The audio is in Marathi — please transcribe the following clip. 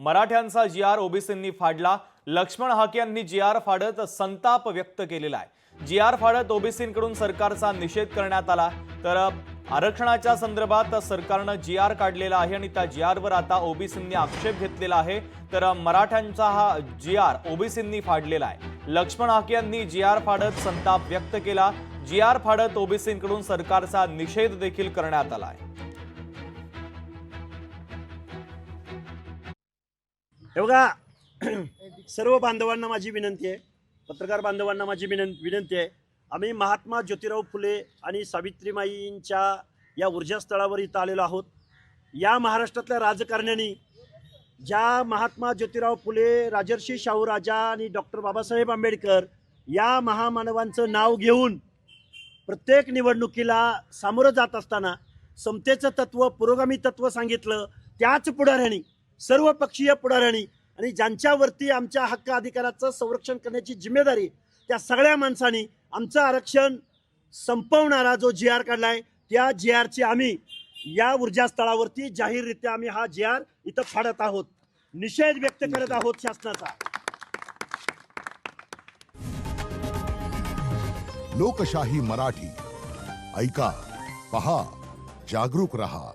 मराठ्यांचा जी.आर. ओबीसींनी फाडला। लक्ष्मण हाके यांनी जी.आर. फाडत संताप व्यक्त केलेला आहे। जी.आर. फाडत ओबीसींकडून सरकारचा निषेध करण्यात आला। तर आरक्षणाच्या संदर्भात सरकारनं जी.आर. काढलेला आहे आणि त्या जी.आर.वर आता ओबीसींनी आक्षेप घेतलेला आहे। तर मराठ्यांचा हा जी.आर. ओबीसींनी फाडलेला आहे। लक्ष्मण हाके यांनी जी.आर. फाडत संताप व्यक्त केला। जी.आर. फाडत ओबीसींकडून सरकारचा निषेध देखील करण्यात आला आहे। हे बघा, सर्व बांधवांना माझी विनंती आहे, पत्रकार बांधवांना माझी विनंती आहे, आम्ही महात्मा ज्योतिराव फुले आणि सावित्रीमाईंच्या या ऊर्जास्थळावर इथं आलेलो आहोत। या महाराष्ट्रातल्या राजकारण्यांनी ज्या महात्मा ज्योतिराव फुले, राजर्षी शाहू राजा आणि डॉक्टर बाबासाहेब आंबेडकर या महामानवांचं नाव घेऊन प्रत्येक निवडणुकीला सामोरं जात असताना समतेचं तत्व, पुरोगामी तत्व सांगितलं, त्याच पुढाऱ्यांनी, सर्व पक्षीय पुढाऱ्यांनी आणि ज्यांच्यावरती आमच्या हक्क अधिकाराचं संरक्षण करण्याची जिम्मेदारी, त्या सगळ्या माणसांनी आमचं आरक्षण संपवणारा जो जी.आर. काढलाय, त्या जी.आर.ची आम्ही या ऊर्जास्थळावरती जाहीररित्या आम्ही हा जी.आर. इथं फाडत आहोत, निषेध व्यक्त करत आहोत शासनाचा। लोकशाही मराठी ऐका, पहा, जागरूक रहा।